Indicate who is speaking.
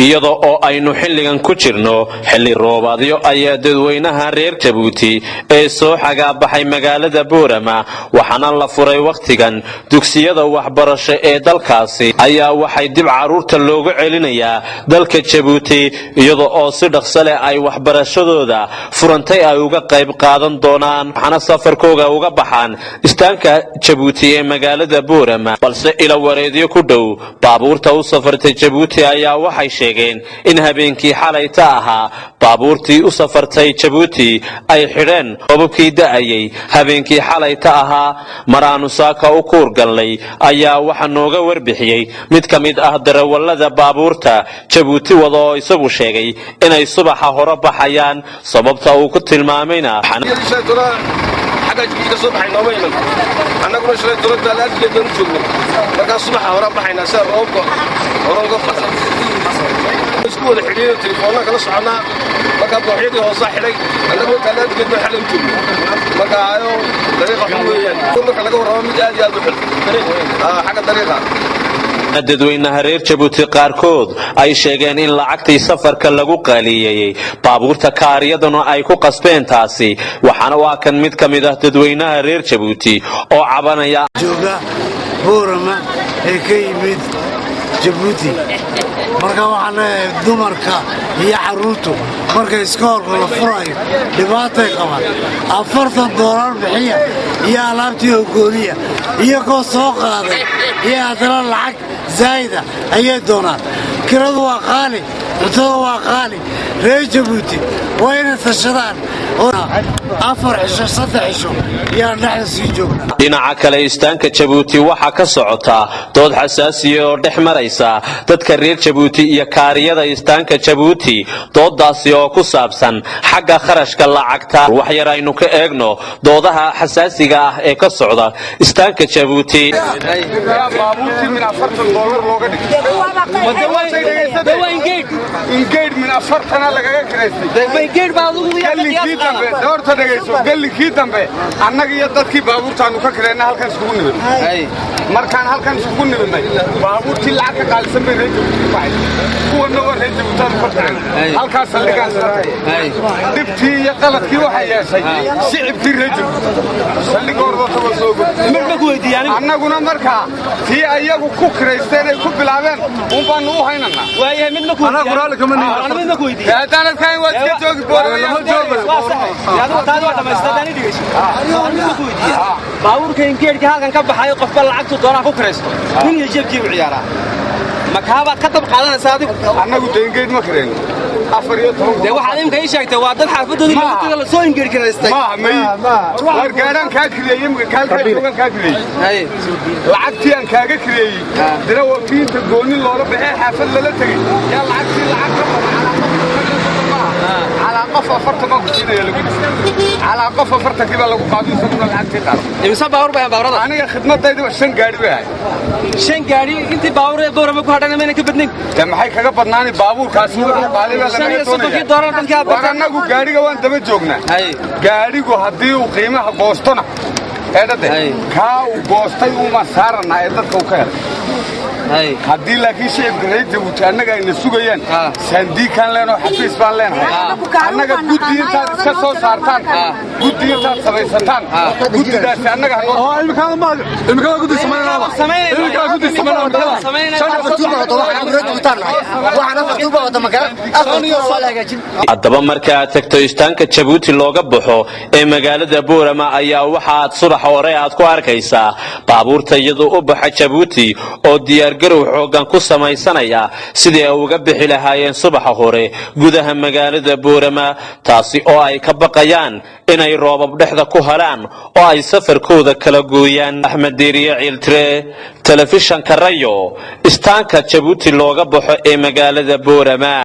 Speaker 1: iyadoo oo aynu xilligan ku jirno xilli roobaadyo ayaa dadweynaha reer Jabuuti ee soo xagaabaxay magaalada Boorama waxaana la furay waqtigan dugsiyada waxbarasho ee dalkaasi ayaa waxay dib caruurta loogu celinayaa dalka Jabuuti iyadoo oo si dhaqso leh ay waxbarashadooda furantay ay uga qayb qaadan doonaan waxaana safarkooda uga baxaan istaanka Jabuuti ee magaalada Boorama balse ila wareediyo ku dhow baabuurta u safartay Jabuuti ayaa waxay sheegeen in habeenkii xalayta ahaa baabuurtii u safartay Jabuuti ay xireen qobobkii da'ayay habeenkii xalayta ahaa maraanu saaka u kuur galnay ayaa waxa nooga warbixiyay mid kamid ah darawallada baabuurta Jabuuti wado isagu sheegay inay subaxa hore baxayaan sababta uu ku tilmaamayna
Speaker 2: حاجة جديدة صبح ينومين أنا كنا شوية درجة الآن جدا نشوفه مركز الصبح ورا بحنا سر روقة فترة سكول حديد تليفوننا كنا صحنا مركز وحيدي هو صح لي أنا كنت الآن جدا حلم نشوفه مركز عيو طريقة حلوة يعني كنا كنا جوا رامي جاد يا دحل حاجة طريقة dadweynaha reer Jabuuti qaarkood ay sheegeen in lacagtii safarka lagu qaaliyay baabuurta kaariyaduna ay ku qasbeen taasi waxaana waa kan mid kamid ah dadweynaha reer Jabuuti oo cabanaya
Speaker 3: jooga Boorama ee ka yimid Jabuuti marka waxaan dumarka iyo caruurtu marka iskoolka la furayo dhibaatay qabaan $40 bixiya iyo alaabtii oo gooniya iyagoo soo qaaday iyo hadana lacag زايدة أي دونات كردوا وقالي عطوا وقالي ريج جبوتي وين الشدان أفر عشر صدق عشر يا نحن سيجونا
Speaker 1: dhinaca kale istaanka Jabuuti waxa ka socota dood xasaasiyo oo dhexmaraysa dadka reer Jabuuti iyo kaariyada istaanka Jabuuti doodaasi oo ku saabsan xagga kharashka lacagta wax yar aynu ka eegno doodaha xasaasiga ah ee ka socda istaanka Jabuuti
Speaker 2: looga dhigay ingeed min afartana lagaga kireystay doorta dhagayso gallikii dambe annaga iyo dadkii baabuurtaanu ka kireyna halkan iskugu nimidnay markaan halkan iskugu nimidnay baabuurtii lacag ka qaalisan bay reer Jabuuti baxay kuwana waa reer Jabuuti ka kirey halkaas saldhigaan dhibtii iyo qaladkii waxay yeeshay shicibkii reer Jabuuti saldhigoorda taba soo annaguna markaa tii ayagu ku kireysteen ay ku bilaabeen un baanu u haynana waayahay mid ma ku ana quraal kama nihin ku weydiiyay hadaan kan waa iska joogi boorama yaadu taad waa dhamaystadani dhigayso ana ku weydiiyay baabuurka ingeedka halkan ka baxay qofba lacagtu doona ku kireysto nin iyo jeebkii u ciyaara makaaba ka tab qaadanaysa adigu annagu deyngeed ma kireen afar iyo toban de waxa imka ii sheegtay waa dad xaafadooda la soo ingeed kireystay war gaadhan ka kireeyay kaalka ka kireeyay lacagtii aan kaaga kireeyay dina wakiinta gooni loola baxay xaafad lala tagay yaa lacagtii lacag ka على قف فرت ما كنتي على قف فرت كيف لو قادو سكون لعبتي قار امسا باور بها باورada aniga khidmadaydu shan gaari way shan gaari intii baawur ee Boorama ku hadhana meena ka badnin ta maxay kaga badnaani baabuurkaas qaaliba laga anagu gaariga waan daba joognaa gaarigu hadii uu qiimaha goostona eedade ka uu goostay uma saarna ee dadka u ka helay haddii laakiin shicibka reer Jabuuti annaga ayna sugayaan sandiikan leeno xafiis baan leenahay annaga guddi intaad iska soo saartaan guddi intaad samaysataan guddidaasi annaga imika guddi
Speaker 1: haddaba marka aad tagto istaanka Jabuuti looga baxo ee magaalada Boorama ayaa waxaad subax hore aad ku arkaysaa baabuurta iyadoo u baxa Jabuuti oo diyaar garow xoogan ku samaysanaya sidii ay uga bixi lahaayeen subaxa hore gudaha magaalada Boorama taasi oo ay ka baqayaan inay roobab dhexda ku helaan oo ay safarkooda kala gooyaan Axmed Deeriye Ciiltire telefishanka Rayo istaanka Jabuuti looga baxo ee magaalada Boorama